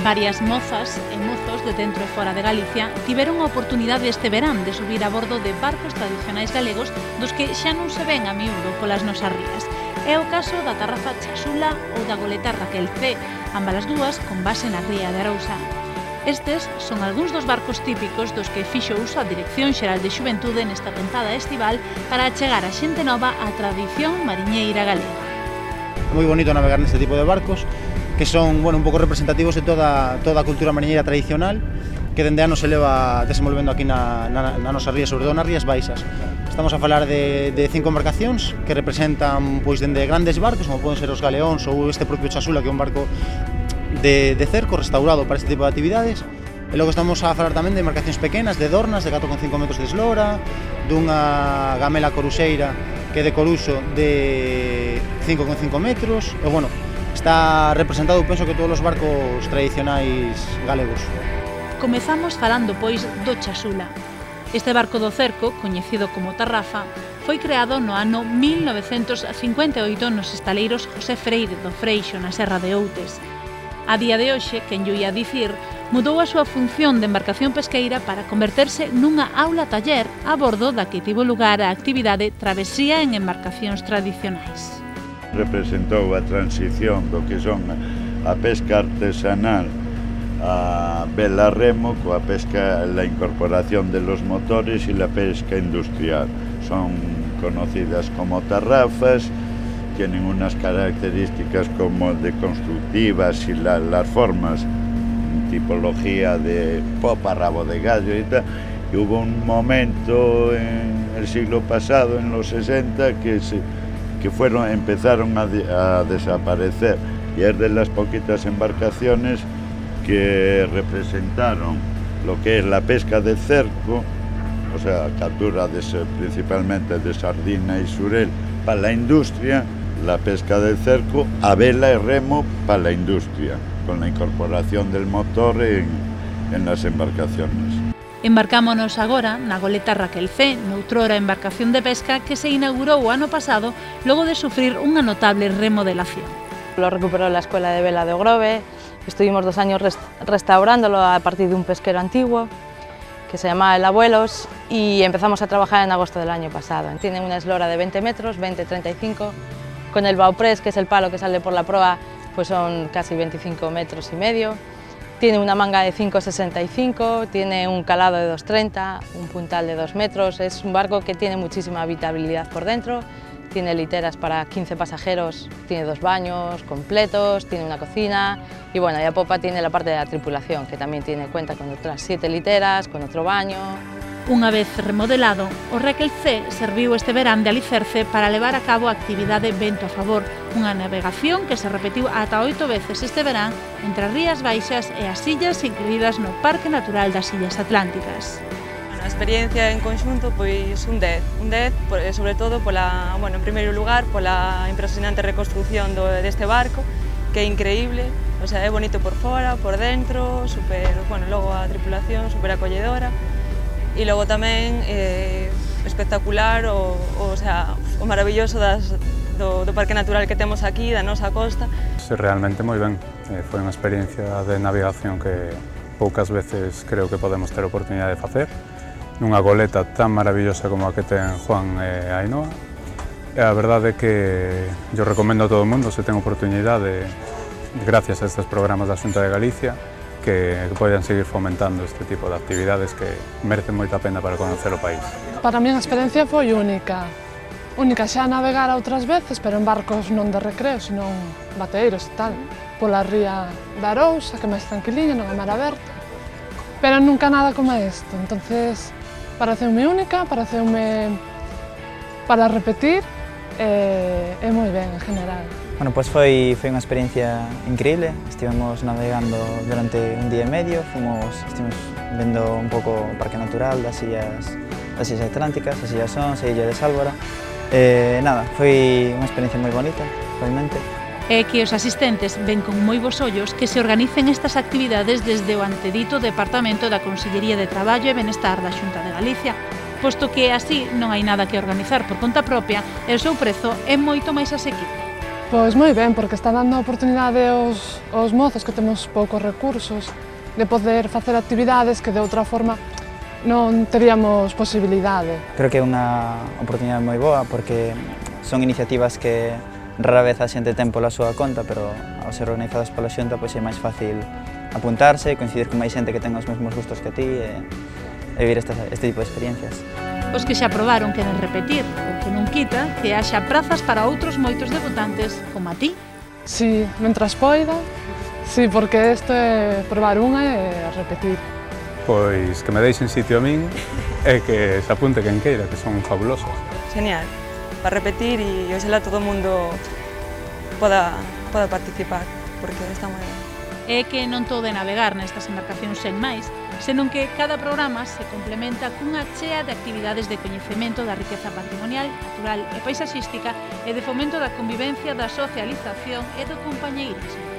Varias mozas e mozos de dentro e fora de Galicia tiveron a oportunidade este verán de subir a bordo de barcos tradicionais galegos dos que xa non se ven a miúdo polas nosas rías. É o caso da tarrafa Chasula ou da goleta Raquel C, ambas as dúas con base na ría de Arousa. Estes son algúns dos barcos típicos dos que fixo uso a Dirección Xeral de Xuventude nesta tempada estival para achegar a xente nova á tradición mariñeira galega. É moi bonito navegar neste tipo de barcos que son un pouco representativos de toda a cultura mariñeira tradicional que dende anos se leva desenvolvendo aquí na nosa ría, sobre todo nas rías baixas. Estamos a falar de 5 embarcacións que representan dende grandes barcos como poden ser os galeóns ou este propio Chasula, que é un barco de cerco restaurado para este tipo de actividades. E logo estamos a falar tamén de embarcacións pequenas, de dornas, de 4,5 metros de eslora, dunha gamela coruxeira que é de Coruxo de 5,5 metros, e está representado, penso que todos os barcos tradicionais galegos. Comezamos falando, pois, do Chasula. Este barco do cerco, coñecido como Tarrafa, foi creado no ano 1958 nos estaleiros José Freire do Freixo, na Serra de Outes. A día de hoxe, quen llo ia dicir, mudou a súa función de embarcación pesqueira para converterse nunha aula taller a bordo da que tivo lugar a actividade Travesía en embarcacións tradicionais. Representou a transición do que son a pesca artesanal a vela remo coa pesca, la incorporación de los motores y la pesca industrial. Son conocidas como tarrafas, tienen unas características como de constructivas y las formas, tipología de popa, rabo de gallo y tal. Y hubo un momento en el siglo pasado, en los 60, que empezaron a desaparecer, y es de las poquitas embarcaciones que representaron lo que es la pesca de cerco, o sea, captura principalmente de sardina y surel para la industria, la pesca de cerco a vela y remo para la industria, con la incorporación del motor en las embarcaciones. Embarcámonos agora na goleta Raquel C, noutrora embarcación de pesca que se inaugurou o ano pasado logo de sufrir unha notable remodelación. Lo recuperó la Escuela de Vela de Ogrove. Estuvimos 2 años restaurándolo a partir de un pesquero antiguo que se llamaba El Abuelos, y empezamos a trabajar en agosto del año pasado. Tiene una eslora de 20 metros, 20-35, con el baupress, que es el palo que sale por la proa, pues son casi 25 metros y medio. Tiene una manga de 5,65, tiene un calado de 2,30, un puntal de 2 metros. Es un barco que tiene muchísima habitabilidad por dentro. Tiene literas para 15 pasajeros, tiene 2 baños completos, tiene una cocina y y a popa tiene la parte de la tripulación, que también cuenta con otras 7 literas, con otro baño. Unha vez remodelado, o Raquel C serviu este verán de alicerce para levar a cabo a actividade Vento a Favor, unha navegación que se repetiu ata 8 veces este verán entre as Rías Baixas e as illas incluídas no Parque Natural das Illas Atlánticas. A experiencia en conxunto, pois un 10, sobre todo en primeiro lugar, pola impresionante reconstrucción deste barco, que é increíble, o sea, é bonito por fora, por dentro, logo a tripulación super acolledora, e logo tamén espectacular o maravilloso do Parque Natural que temos aquí, da nosa costa. Realmente moi ben, foi unha experiencia de navegación que poucas veces creo que podemos ter oportunidade de facer, nunha goleta tan maravillosa como a que ten Juan e Ainhoa. E a verdade é que yo recomendo a todo o mundo, se ten oportunidade, gracias a estes programas da Xunta de Galicia, que poden seguir fomentando este tipo de actividades que merecen moita pena para conocer o país. Para mí a experiencia foi única. Única xa navegara outras veces, pero en barcos non de recreo, senón bateeiros e tal. Pola ría da Arousa, que é máis tranquiliña, non é mar aberto. Pero nunca nada como isto, entonces pareceume única, pareceume para repetir e moi ben en general. Bueno, pues foi unha experiencia increíble, estivemos navegando durante un día e medio, estivemos vendo un pouco o Parque Natural das Illas Atlánticas, as Illas Sons e a Illa de Sálvora. Foi unha experiencia moi bonita, realmente. É que os asistentes ven con moi bons ollos que se organicen estas actividades desde o antedito Departamento da Consellería de Traballo e Benestar da Xunta de Galicia, posto que así non hai nada que organizar por conta propia e o seu prezo é moito máis asequible. Pois moi ben, porque está dando a oportunidade aos mozos que temos poucos recursos de poder facer actividades que de outra forma non teríamos posibilidade. Creo que é unha oportunidade moi boa porque son iniciativas que rara vez a xente ten pola súa conta, pero ao ser organizadas pola Xunta pois é máis fácil apuntarse, coincidir con máis xente que ten os mesmos gustos que ti e vivir este tipo de experiencias. Os que xa probaron queren repetir, o que non quita que haxa prazas para outros moitos debutantes como a ti. Si, mentras poida, si, porque isto é probar unha e repetir. Pois que me deixen sitio a min e que se apunte quen queira, que son fabulosos. Genial, para repetir e oxalá todo o mundo poda participar, porque está moi ben. É que non todo é navegar nestas embarcacións sen máis, senón que cada programa se complementa cunha chea de actividades de coñecemento da riqueza patrimonial, natural e paisaxística e de fomento da convivencia, da socialización e do compañeirismo.